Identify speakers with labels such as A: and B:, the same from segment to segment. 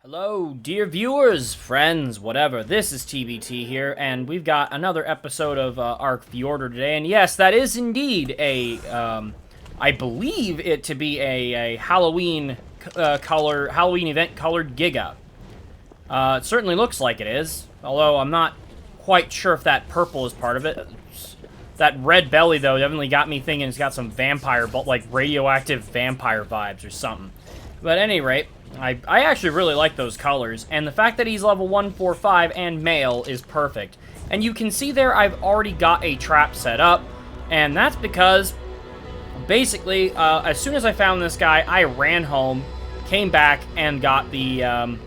A: Hello, dear viewers, friends, whatever. This is TBT here, and we've got another episode of ARK Fjordur today. And yes, that is indeed a, I believe it to be a Halloween Halloween event colored Giga. It certainly looks like it is, although I'm not quite sure if that purple is part of it. That red belly, though, definitely got me thinking it's got some vampire, but like radioactive vampire vibes or something. But at any rate, I actually really like those colors, and the fact that he's level 145 and male is perfect. And you can see there I've already got a trap set up, and that's because, basically, as soon as I found this guy, I ran home, came back, and got the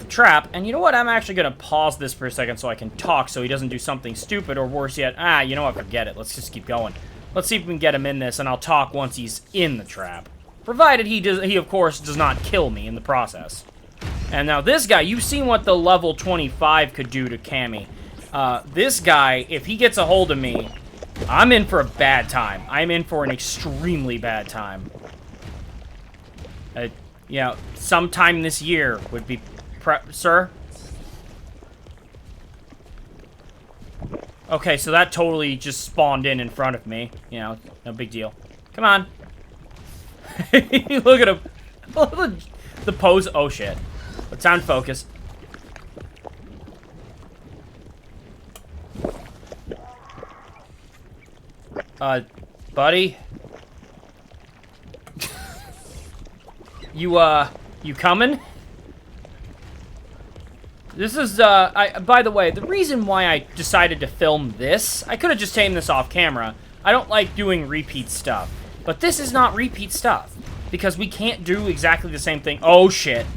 A: trap. And you know what? I'm actually going to pause this for a second so I can talk so he doesn't do something stupid, or worse yet, you know what? Forget it. Let's just keep going. Let's see if we can get him in this, and I'll talk once he's in the trap. Provided he of course does not kill me in the process. And now this guy, you've seen what the level 25 could do to Cammy. This guy, if he gets a hold of me, I'm in for a bad time. I'm in for an extremely bad time. You know, sometime this year would be sir? Okay, so that totally just spawned in front of me. You know, no big deal. Come on. Look at him. The pose. Oh, shit. Let's sound focus. Buddy? You coming? This is, by the way, the reason why I decided to film this, I could have just tamed this off camera. I don't like doing repeat stuff. But this is not repeat stuff, because we can't do exactly the same thing. Oh, shit.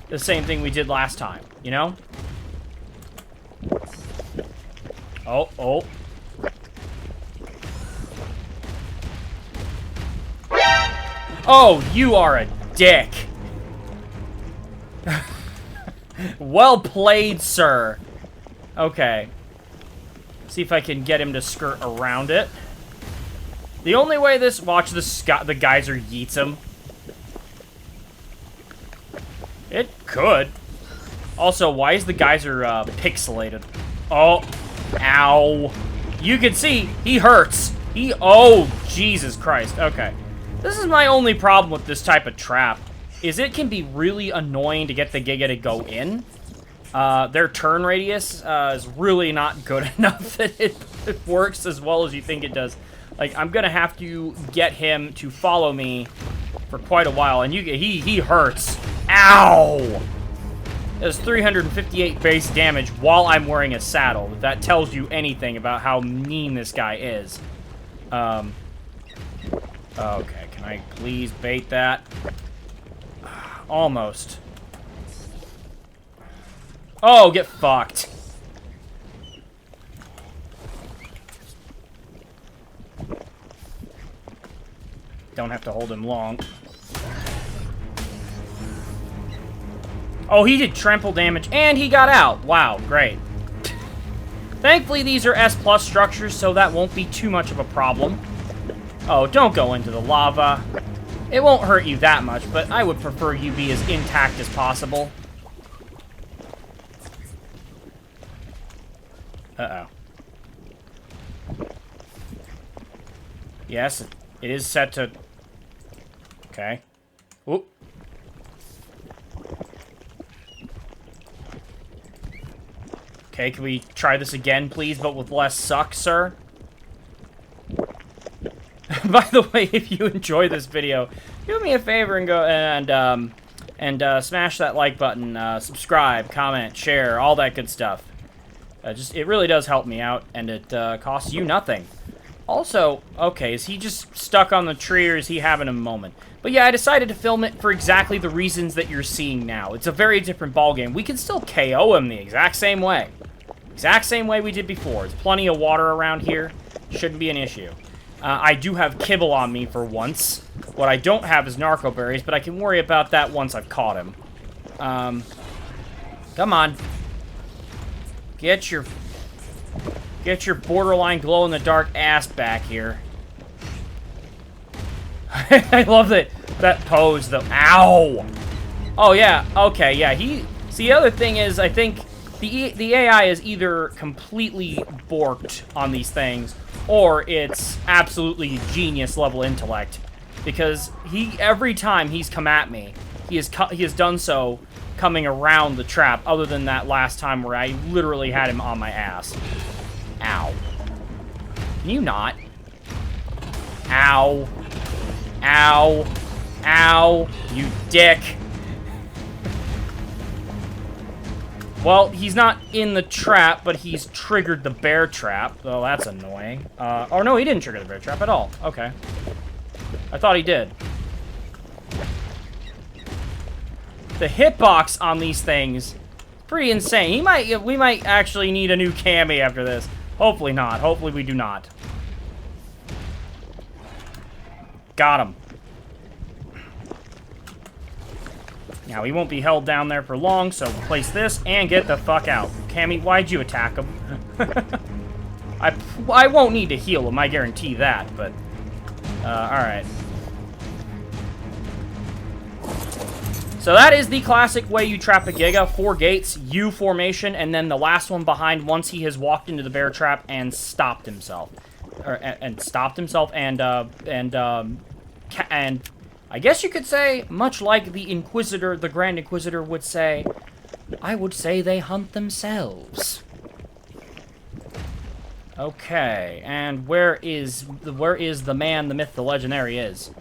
A: The same thing we did last time, you know? Oh. Oh, you are a dick. Well played, sir. Okay. See if I can get him to skirt around it. The only way this... Watch the geyser yeets him. It could. Also, why is the geyser pixelated? Oh. Ow. You can see, he hurts. Oh, Jesus Christ. Okay. This is my only problem with this type of trap, is it can be really annoying to get the Giga to go in. Their turn radius is really not good enough that it works as well as you think it does. Like, I'm gonna have to get him to follow me for quite a while, and he hurts. Ow! Does 358 base damage while I'm wearing a saddle. If that tells you anything about how mean this guy is. Okay, can I please bait that? Almost. Oh, get fucked. Don't have to hold him long. Oh, he did trample damage, and he got out. Wow, great. Thankfully, these are S+ structures, so that won't be too much of a problem. Oh, don't go into the lava. It won't hurt you that much, but I would prefer you be as intact as possible. Uh-oh. Yes, it is set to... Okay. Oop. Okay, can we try this again, please, but with less suck, sir? By the way, if you enjoy this video, do me a favor and go and smash that like button, subscribe, comment, share, all that good stuff. It really does help me out, and it costs you nothing. Also, okay, is he just stuck on the tree, or is he having a moment? But yeah, I decided to film it for exactly the reasons that you're seeing now. It's a very different ballgame. We can still KO him the exact same way. Exact same way we did before. There's plenty of water around here. Shouldn't be an issue. I do have kibble on me for once. What I don't have is narco berries, but I can worry about that once I've caught him. Come on. Get your borderline glow-in-the-dark ass back here. I love that pose, though. Ow! Oh, yeah. Okay, yeah. See, the other thing is, I think the AI is either completely borked on these things, or it's absolutely genius level intellect. Because every time he's come at me, he has done so coming around the trap, other than that last time where I literally had him on my ass. Ow. Can you not? Ow. Ow. Ow. You dick. Well, he's not in the trap, but he's triggered the bear trap. Oh, that's annoying. Oh, no, he didn't trigger the bear trap at all. Okay. I thought he did. The hitbox on these things, pretty insane. We might actually need a new Cammy after this. Hopefully not. Hopefully we do not. Got him. Now, he won't be held down there for long, so place this and get the fuck out. Cammy, why'd you attack him? I won't need to heal him, I guarantee that, but... alright. So that is the classic way you trap a Giga. 4 gates, U formation, and then the last one behind once he has walked into the bear trap and stopped himself. And I guess you could say, much like the Inquisitor, the Grand Inquisitor would say, I would say they hunt themselves. Okay, and where is the man, the myth, the legend? There he is.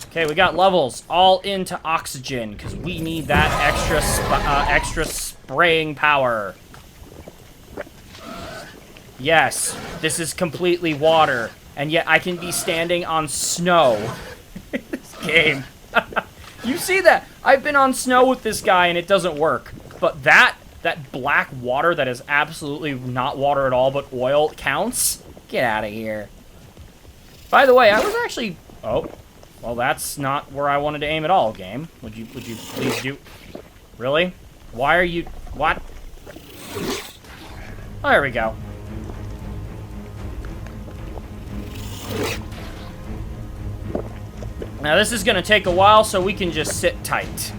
A: Okay, we got levels all into oxygen, because we need that extra spraying power. Yes, this is completely water. And yet I can be standing on snow in this game. You see that? I've been on snow with this guy and it doesn't work. But that black water that is absolutely not water at all but oil counts? Get out of here. By the way, I was actually... Oh. Well, that's not where I wanted to aim at all, game. Would you please do... Really? Why are you... What? Oh, there we go. Now this is gonna take a while, so we can just sit tight.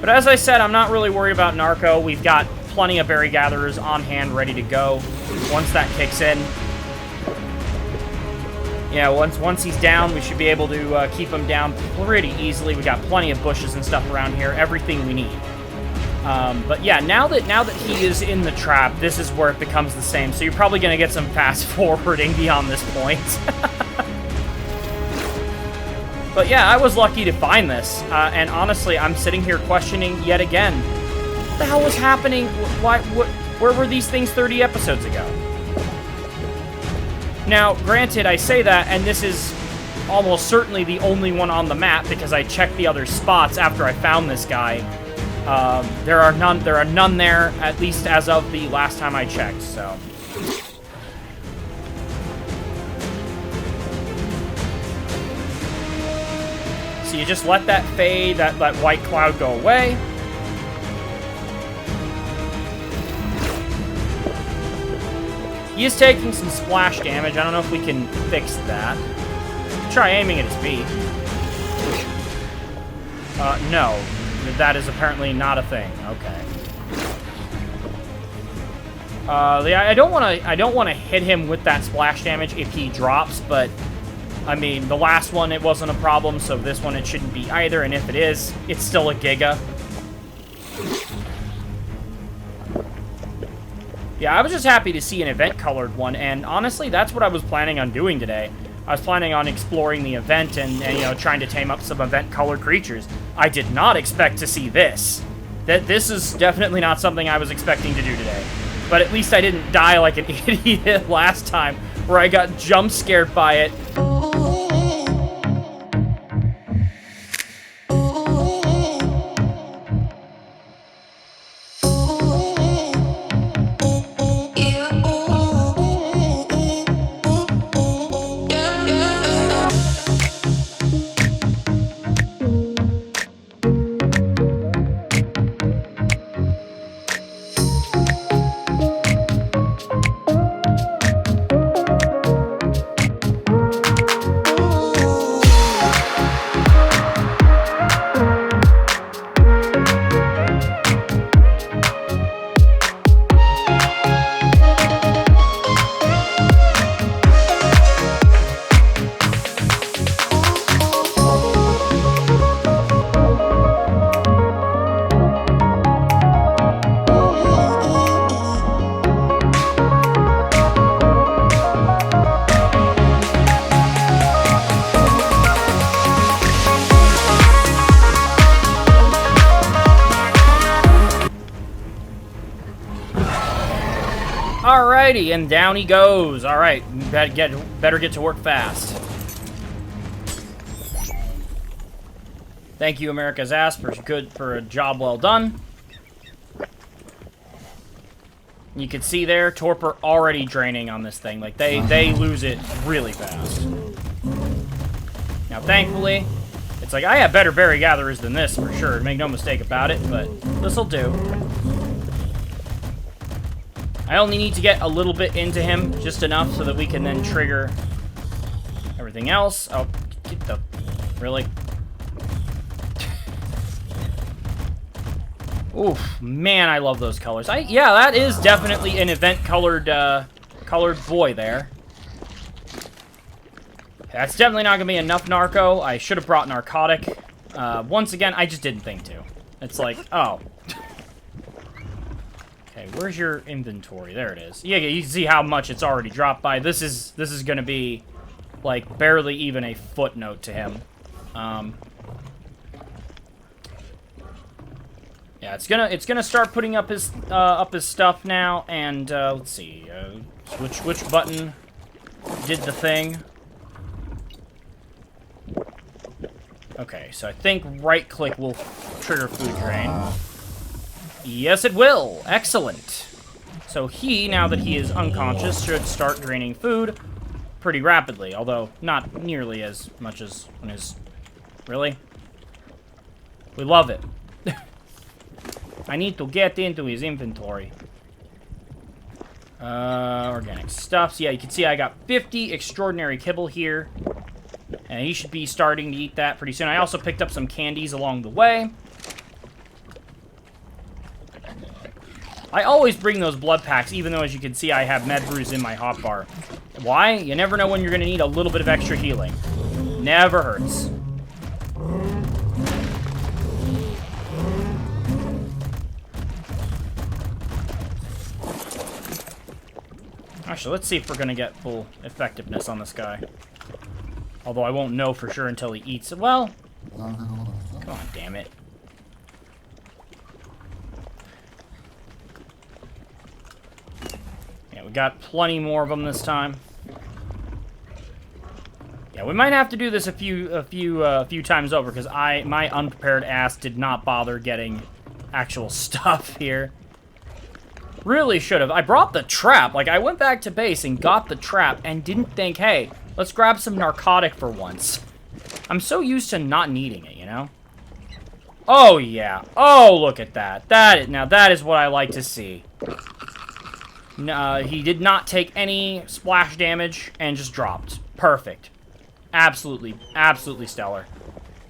A: But as I said, I'm not really worried about Narco. We've got plenty of berry gatherers on hand ready to go once that kicks in. Yeah, once he's down, we should be able to keep him down pretty easily. We got plenty of bushes and stuff around here, everything we need. But yeah, now that he is in the trap, this is where it becomes the same. So you're probably gonna get some fast forwarding beyond this point. But yeah, I was lucky to find this, and honestly, I'm sitting here questioning yet again, what the hell was happening? Where were these things 30 episodes ago? Now, granted, I say that, and this is almost certainly the only one on the map because I checked the other spots after I found this guy. There are none there, at least as of the last time I checked, so. So you just let that fade, that white cloud go away. He is taking some splash damage. I don't know if we can fix that. Try aiming at his beak. No. That is apparently not a thing. Okay. I don't want to hit him with that splash damage if he drops, but I mean, the last one it wasn't a problem, so this one it shouldn't be either, and if it is, it's still a Giga. Yeah, I was just happy to see an event-colored one, and honestly, that's what I was planning on doing today. I was planning on exploring the event and you know, trying to tame up some event-colored creatures. I did not expect to see this. This is definitely not something I was expecting to do today. But at least I didn't die like an idiot last time, where I got jump-scared by it. Alrighty, and down he goes. Alright, better get to work fast. Thank you, America's ass, for a job well done. You can see there, torpor already draining on this thing. Like, they lose it really fast. Now, thankfully, it's like, I have better berry gatherers than this, for sure. Make no mistake about it, but this'll do. I only need to get a little bit into him, just enough, so that we can then trigger everything else. Oh, get the... Really? Oof, man, I love those colors. Yeah, that is definitely an event-colored colored boy there. That's definitely not going to be enough narco. I should have brought narcotic. Once again, I just didn't think to. It's like, oh. Okay, where's your inventory? There it is. Yeah, you can see how much it's already dropped by. This is going to be, like, barely even a footnote to him. Yeah, it's gonna start putting up his stuff now, and let's see, which button did the thing? Okay, so I think right-click will trigger food drain. Yes, it will. Excellent. So he, now that he is unconscious, should start draining food pretty rapidly, although not nearly as much as when his. Really? We love it. I need to get into his inventory. Organic stuffs. Yeah, you can see I got 50 extraordinary kibble here. And he should be starting to eat that pretty soon. I also picked up some candies along the way. I always bring those blood packs, even though, as you can see, I have med brews in my hotbar. Why? You never know when you're going to need a little bit of extra healing. Never hurts. Actually, let's see if we're going to get full effectiveness on this guy. Although I won't know for sure until he eats it. Well, come on, damn it. Yeah, we got plenty more of them this time. Yeah, we might have to do this a few times over because my unprepared ass did not bother getting actual stuff here. Really should have. I brought the trap. Like, I went back to base and got the trap and didn't think, hey, let's grab some narcotic for once. I'm so used to not needing it, you know? Oh, yeah. Oh, look at that. Now, that is what I like to see. He did not take any splash damage and just dropped. Perfect. Absolutely, absolutely stellar.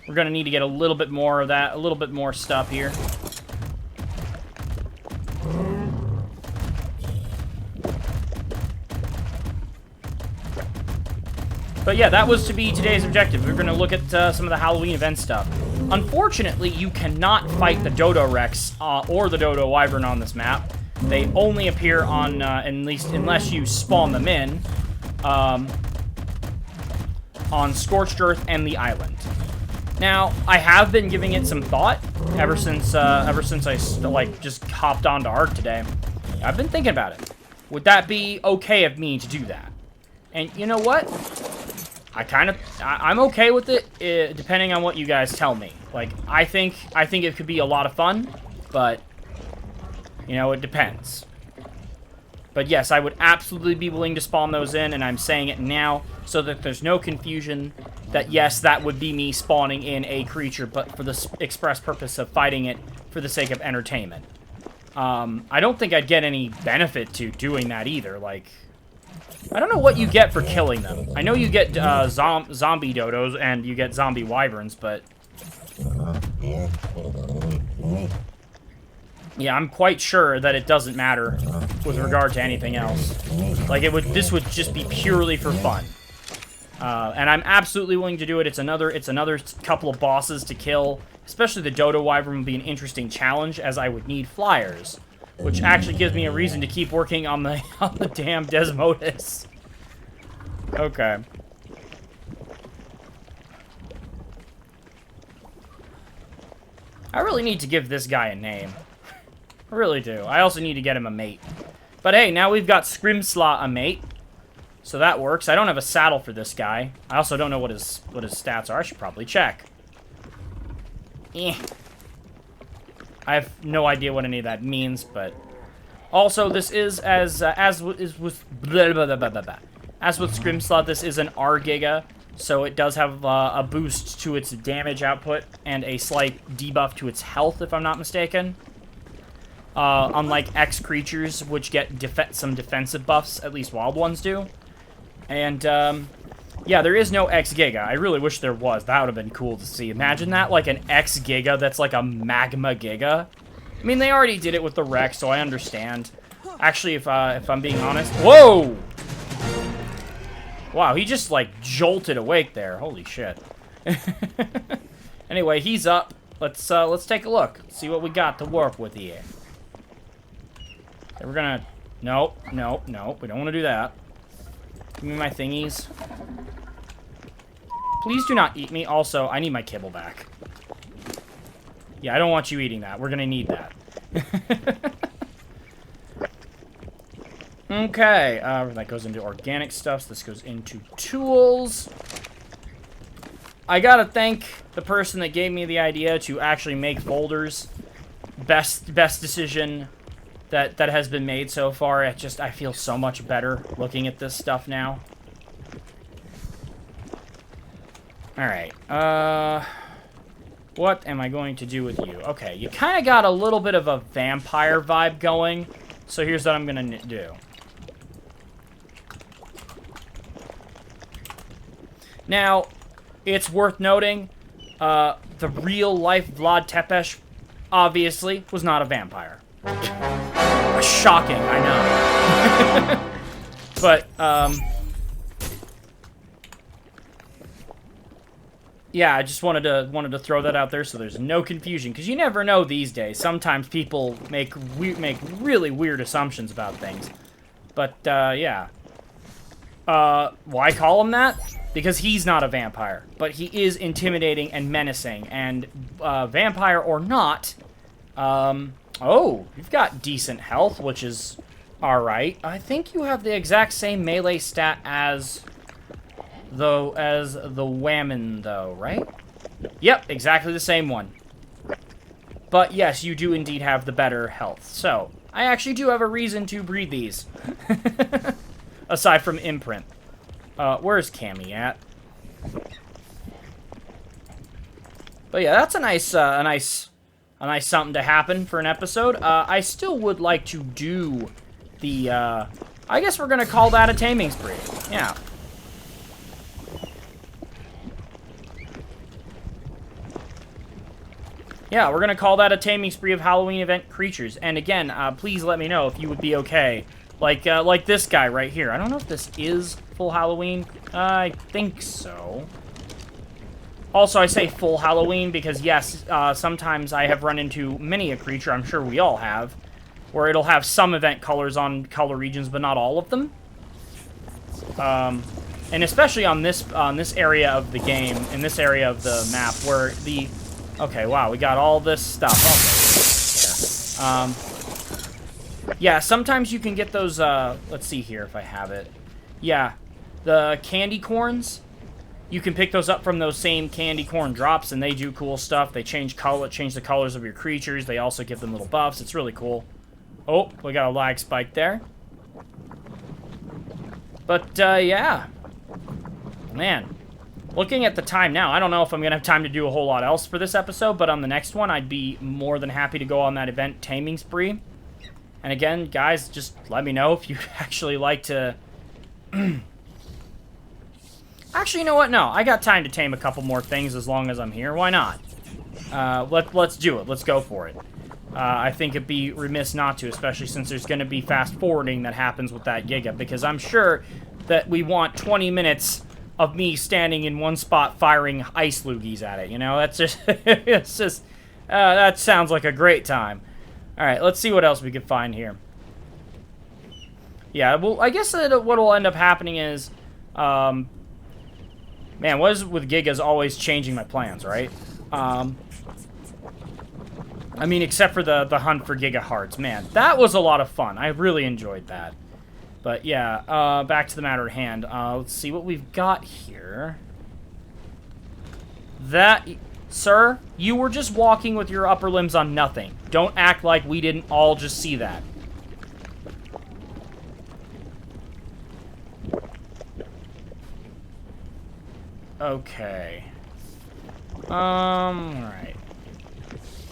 A: We're going to need to get a little bit more of that, a little bit more stuff here. But yeah, that was to be today's objective. We're going to look at some of the Halloween event stuff. Unfortunately, you cannot fight the Dodo Rex or the Dodo Wyvern on this map. They only appear on, at least unless you spawn them in, on Scorched Earth and the island. Now, I have been giving it some thought ever since I like just hopped onto ARK today. I've been thinking about it. Would that be okay of me to do that? And you know what? I'm okay with it, depending on what you guys tell me. Like, I think it could be a lot of fun, but, you know, it depends. But yes, I would absolutely be willing to spawn those in, and I'm saying it now so that there's no confusion that, yes, that would be me spawning in a creature, but for the express purpose of fighting it for the sake of entertainment. I don't think I'd get any benefit to doing that either, like... I don't know what you get for killing them. I know you get zombie dodos and you get zombie wyverns, but... Yeah, I'm quite sure that it doesn't matter with regard to anything else. Like, this would just be purely for fun. And I'm absolutely willing to do it. It's another couple of bosses to kill. Especially the Dodo Wyvern would be an interesting challenge, as I would need flyers. Which actually gives me a reason to keep working on the damn Desmodus. Okay. I really need to give this guy a name. I really do. I also need to get him a mate. But hey, now we've got Skrimsla a mate. So that works. I don't have a saddle for this guy. I also don't know what his stats are. I should probably check. Eh. I have no idea what any of that means, but also this is as with Skrimsla, this is an R Giga, so it does have a boost to its damage output and a slight debuff to its health, if I'm not mistaken. Unlike X creatures, which get some defensive buffs, at least wild ones do. And, yeah, there is no X Giga. I really wish there was. That would have been cool to see. Imagine that, like an X Giga that's like a Magma Giga. I mean, they already did it with the Rex, so I understand. Actually, if I'm being honest... Whoa! Wow, he just, like, jolted awake there. Holy shit. Anyway, he's up. Let's take a look. See what we got to work with here. Okay, we're gonna... Nope, nope, nope. We don't want to do that. Give me my thingies. Please do not eat me. Also, I need my kibble back. Yeah, I don't want you eating that. We're gonna need that. Okay, that goes into organic stuff. So this goes into tools. I gotta thank the person that gave me the idea to actually make folders. Best decision that has been made so far. I feel so much better looking at this stuff now. Alright, what am I going to do with you? Okay, you kind of got a little bit of a vampire vibe going, so here's what I'm gonna do. Now, it's worth noting, the real-life Vlad Tepes, obviously, was not a vampire. Shocking, I know. But, yeah, I just wanted to throw that out there so there's no confusion, because you never know these days. Sometimes people make really weird assumptions about things. But, yeah. Why call him that? Because he's not a vampire, but he is intimidating and menacing, and, vampire or not, oh, you've got decent health, which is alright. I think you have the exact same melee stat as the Whammon, though, right? Yep, exactly the same one. But yes, you do indeed have the better health. So, I actually do have a reason to breed these. Aside from imprint. Where's Cammy at? But yeah, that's a nice something to happen for an episode. I still would like to do the, I guess we're gonna call that a taming spree. Yeah. Yeah, we're gonna call that a taming spree of Halloween event creatures. And again, please let me know if you would be okay. Like this guy right here. I don't know if this is full Halloween. I think so. Also, I say full Halloween because, yes, sometimes I have run into many a creature, I'm sure we all have, where it'll have some event colors on color regions, but not all of them. And especially on this area of the game, in this area of the map, where the... Okay, wow, we got all this stuff. Okay. Yeah, sometimes you can get those, let's see here if I have it. Yeah, the candy corns. You can pick those up from those same candy corn drops, and they do cool stuff. They change the colors of your creatures. They also give them little buffs. It's really cool. Oh, we got a lag spike there. But, yeah. Man. Looking at the time now, I don't know if I'm going to have time to do a whole lot else for this episode, but on the next one, I'd be more than happy to go on that event taming spree. And again, guys, just let me know if you'd actually like to... Actually, you know what? No, I got time to tame a couple more things as long as I'm here. Why not? Let's do it. Let's go for it. I think it'd be remiss not to, especially since there's going to be fast-forwarding that happens with that Giga, because I'm sure that we want 20 minutes of me standing in one spot firing ice loogies at it, you know? That's just... it's just... that sounds like a great time. Alright, let's see what else we can find here. Yeah, well, I guess what will end up happening is... man, what is with Gigas always changing my plans, right? I mean, except for the hunt for Giga Hearts. Man, that was a lot of fun. I really enjoyed that. But yeah, back to the matter at hand. Let's see what we've got here. That, sir, you were just walking with your upper limbs on nothing. Don't act like we didn't all just see that. Okay. Alright.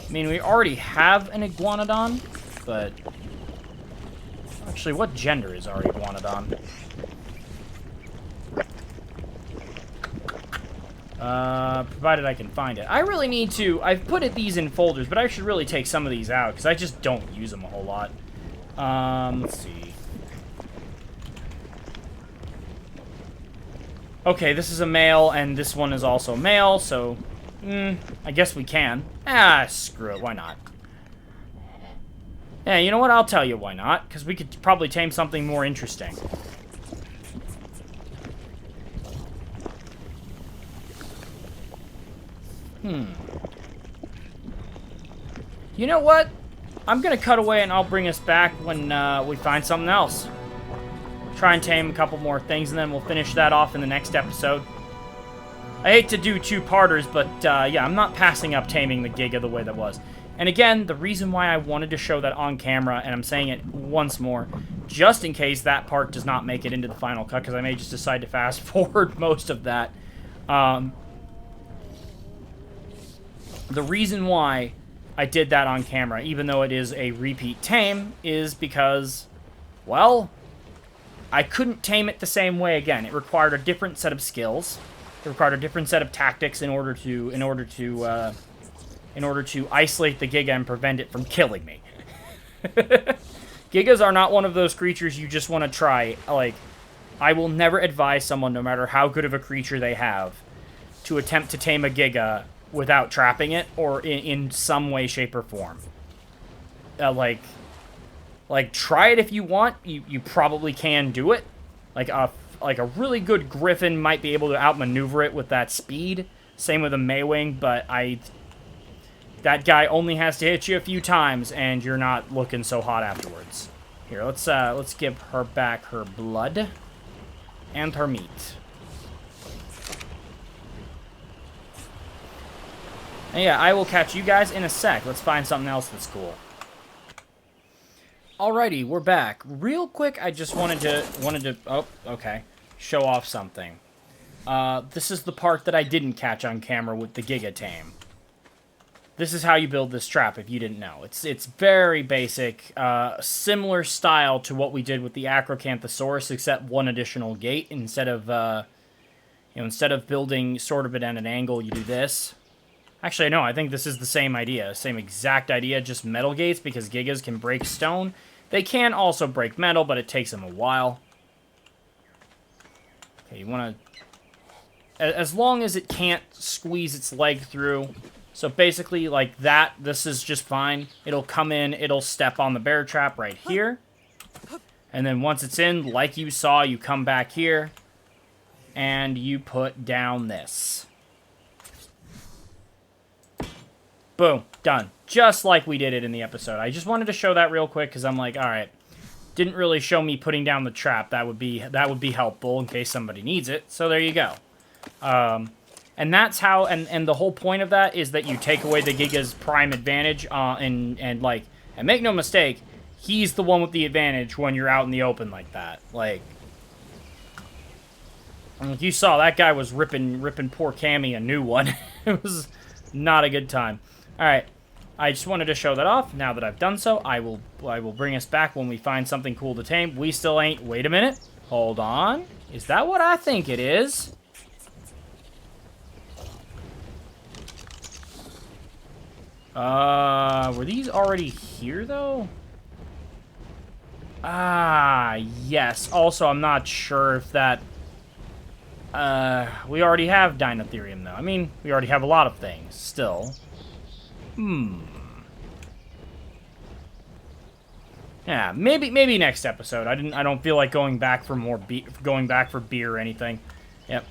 A: I mean, we already have an iguanodon, but... Actually, what gender is our iguanodon? Provided I can find it. I really need to... I've put these in folders, but I should really take some of these out, because I just don't use them a whole lot. Let's see. Okay, this is a male, and this one is also male, so... I guess we can. Ah, screw it, why not? Yeah, you know what? I'll tell you why not, because we could probably tame something more interesting. You know what? I'm gonna cut away and I'll bring us back when we find something else. Try and tame a couple more things and then we'll finish that off in the next episode. I hate to do two-parters, but yeah, I'm not passing up taming the Giga the way that was. And again, the reason why I wanted to show that on camera, and I'm saying it once more, just in case that part does not make it into the final cut, because I may just decide to fast forward most of that. The reason why I did that on camera, even though it is a repeat tame, is because, well, I couldn't tame it the same way again. It required a different set of skills. It required a different set of tactics in order to isolate the Giga and prevent it from killing me. Gigas are not one of those creatures you just want to try. Like, I will never advise someone, no matter how good of a creature they have, to attempt to tame a Giga without trapping it or in some way, shape, or form. Like, try it if you want. You probably can do it. Like a really good Griffin might be able to outmaneuver it with that speed. Same with a Maywing, but that guy only has to hit you a few times, and you're not looking so hot afterwards. Here, let's give her back her blood and her meat. And yeah, I will catch you guys in a sec. Let's find something else that's cool. Alrighty, we're back. Real quick, I just wanted to oh, okay, show off something. This is the part that I didn't catch on camera with the Giga tame. This is how you build this trap, if you didn't know. It's very basic, similar style to what we did with the Acrocanthosaurus, except one additional gate. Instead of building sort of it at an angle, you do this. Actually, no, I think this is the same idea. Same exact idea, just metal gates, because Gigas can break stone. They can also break metal, but it takes them a while. Okay, you want to... As long as it can't squeeze its leg through. So basically, like that, this is just fine. It'll come in, it'll step on the bear trap right here. And then once it's in, like you saw, you come back here. And you put down this. Boom, done. Just like we did it in the episode. I just wanted to show that real quick because I'm like, all right, didn't really show me putting down the trap. That would be helpful in case somebody needs it. So there you go. And that's how, and the whole point of that is that you take away the Giga's prime advantage, and make no mistake, he's the one with the advantage when you're out in the open like that. Like you saw, that guy was ripping poor Cammy a new one. It was not a good time. Alright, I just wanted to show that off. Now that I've done so, I will bring us back when we find something cool to tame. We still ain't... Wait a minute. Hold on. Is that what I think it is? Were these already here, though? Ah, yes. Also, I'm not sure if that... we already have Dinotherium, though. I mean, we already have a lot of things, still. Yeah, maybe next episode. I don't feel like going back for more going back for beer or anything. Yep.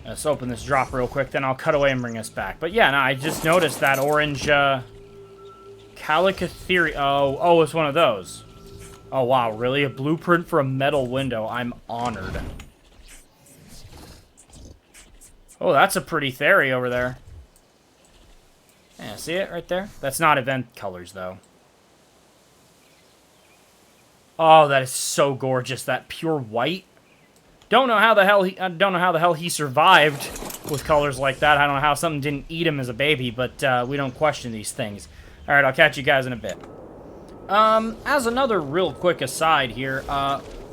A: Let's open this drop real quick, then I'll cut away and bring us back. But yeah, no, I just noticed that orange Calicatheri. Oh, it's one of those. Oh, wow, really? A blueprint for a metal window. I'm honored. Oh, that's a pretty Theri over there. Yeah, see it right there? That's not event colors, though. Oh, that is so gorgeous. That pure white. Don't know how the hell he survived with colors like that. I don't know how something didn't eat him as a baby, but we don't question these things. All right, I'll catch you guys in a bit. As another real quick aside here,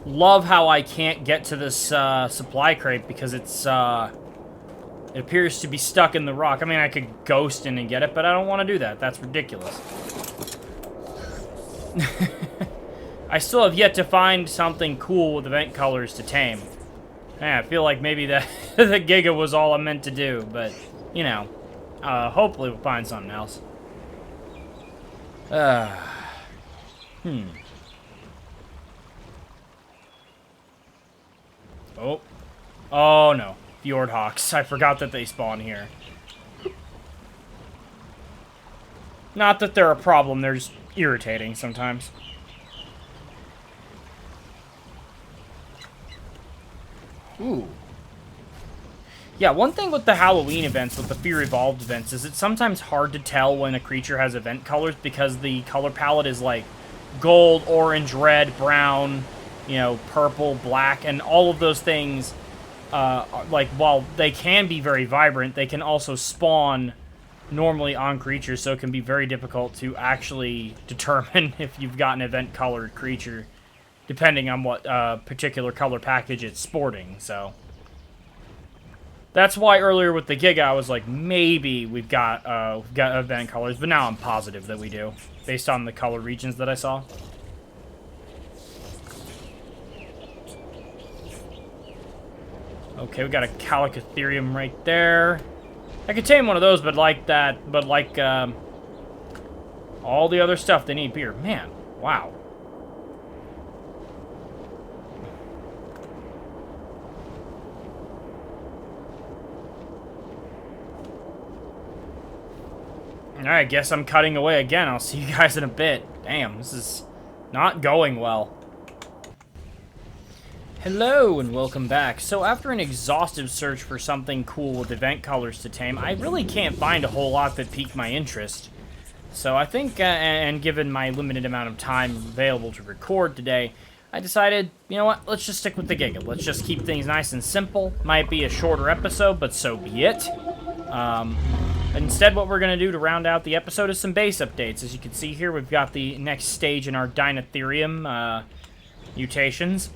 A: love how I can't get to this supply crate because it's it appears to be stuck in the rock. I mean, I could ghost in and get it, but I don't want to do that. That's ridiculous. I still have yet to find something cool with event colors to tame. Yeah, I feel like maybe the Giga was all I meant to do, but, you know, hopefully we'll find something else. Oh no. Fjord hawks. I forgot that they spawn here. Not that they're a problem, they're just irritating sometimes. Ooh. Yeah, one thing with the Halloween events, with the Fear Evolved events, is it's sometimes hard to tell when a creature has event colors because the color palette is like gold, orange, red, brown, you know, purple, black, and all of those things, like, while they can be very vibrant, they can also spawn normally on creatures, so it can be very difficult to actually determine if you've got an event-colored creature, depending on what particular color package it's sporting, so. That's why earlier with the Giga, I was like, maybe we've got event colors, but now I'm positive that we do, based on the color regions that I saw. Okay, we got a Calicatherium right there. I could tame one of those, but like that, but like all the other stuff they need beer. Man, wow. Alright, guess I'm cutting away again. I'll see you guys in a bit. Damn, this is not going well. Hello, and welcome back. So after an exhaustive search for something cool with event colors to tame, I really can't find a whole lot that piqued my interest. So I think, and given my limited amount of time available to record today, I decided, you know what, let's just stick with the Giga. Let's just keep things nice and simple. Might be a shorter episode, but so be it. Instead, what we're going to do to round out the episode is some base updates. As you can see here, we've got the next stage in our Dinotherium mutations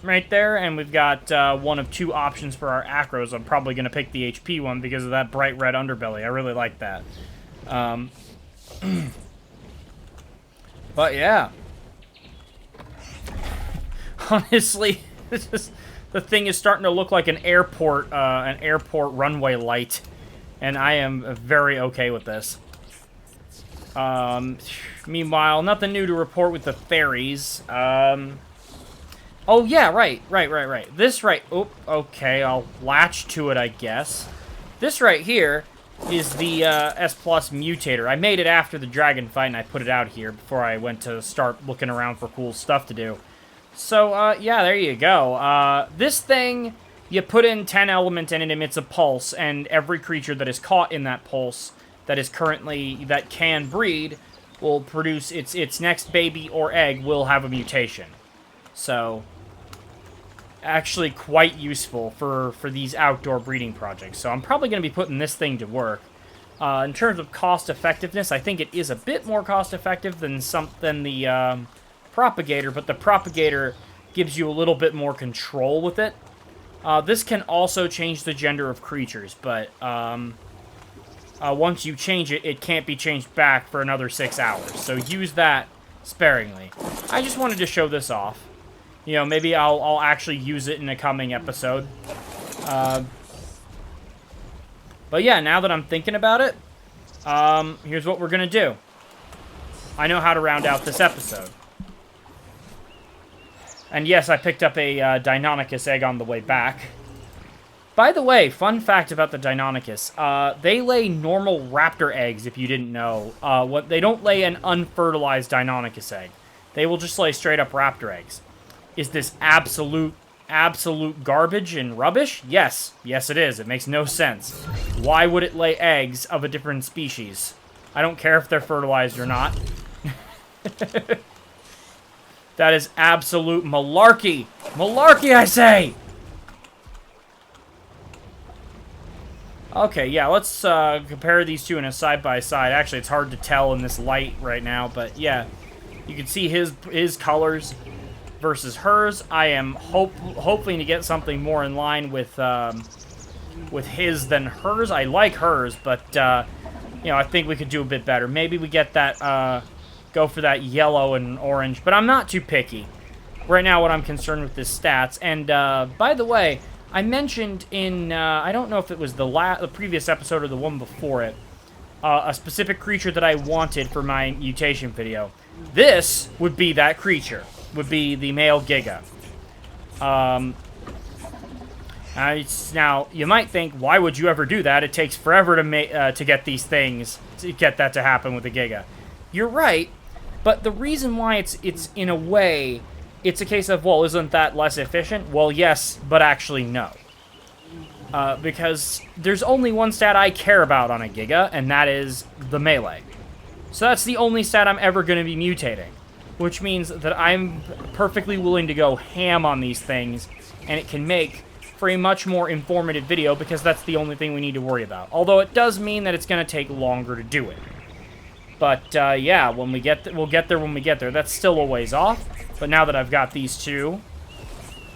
A: right there, and we've got one of two options for our acros. I'm probably going to pick the HP one because of that bright red underbelly. I really like that. But yeah. Honestly, the thing is starting to look like an airport runway light. And I am very okay with this. Meanwhile, nothing new to report with the fairies. Oh, yeah, right. This right... Oh, okay, I'll latch to it, I guess. This right here is the S+ mutator. I made it after the dragon fight, and I put it out here before I went to start looking around for cool stuff to do. So, yeah, there you go. This thing... You put in 10 element and it emits a pulse, and every creature that is caught in that pulse that can breed will produce its next baby or egg will have a mutation. So, actually quite useful for these outdoor breeding projects. So I'm probably going to be putting this thing to work. In terms of cost effectiveness, I think it is a bit more cost effective than the propagator, but the propagator gives you a little bit more control with it. This can also change the gender of creatures, but once you change it, it can't be changed back for another 6 hours. So use that sparingly. I just wanted to show this off. You know, maybe I'll actually use it in a coming episode. But yeah, now that I'm thinking about it, here's what we're gonna do. I know how to round out this episode. And yes, I picked up a Deinonychus egg on the way back. By the way, fun fact about the Deinonychus. They lay normal raptor eggs, if you didn't know. They don't lay an unfertilized Deinonychus egg. They will just lay straight-up raptor eggs. Is this absolute garbage and rubbish? Yes. Yes, it is. It makes no sense. Why would it lay eggs of a different species? I don't care if they're fertilized or not. That is absolute malarkey. Malarkey, I say! Okay, yeah, let's compare these two in a side-by-side. Actually, it's hard to tell in this light right now, but yeah. You can see his colors versus hers. I am hoping to get something more in line with his than hers. I like hers, but, you know, I think we could do a bit better. Maybe we get that, go for that yellow and orange, but I'm not too picky. Right now, what I'm concerned with is stats. And, by the way, I mentioned in, I don't know if it was the previous episode or the one before it, a specific creature that I wanted for my mutation video. This would be that creature. Would be the male Giga. Now, you might think, why would you ever do that? It takes forever to get these things, to get that to happen with the Giga. You're right, but the reason why it's in a way, it's a case of, well, isn't that less efficient? Well, yes, but actually no. Because there's only one stat I care about on a Giga, and that is the melee. So that's the only stat I'm ever going to be mutating. Which means that I'm perfectly willing to go ham on these things, and it can make for a much more informative video, because that's the only thing we need to worry about. Although it does mean that it's going to take longer to do it. But, yeah, when we we'll get there when we get there. That's still a ways off, but now that I've got these two,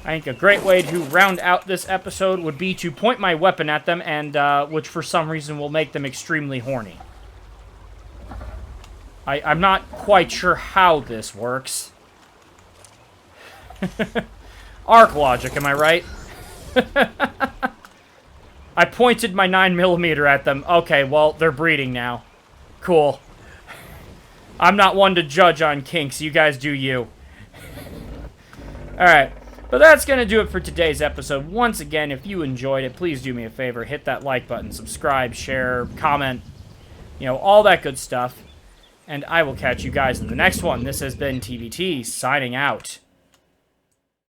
A: I think a great way to round out this episode would be to point my weapon at them, and, which for some reason will make them extremely horny. I'm not quite sure how this works. ARK logic, am I right? I pointed my 9mm at them. Okay, well, they're breeding now. Cool. I'm not one to judge on kinks. You guys do you. Alright. But that's going to do it for today's episode. Once again, if you enjoyed it, please do me a favor. Hit that like button, subscribe, share, comment. You know, all that good stuff. And I will catch you guys in the next one. This has been TBT, signing out.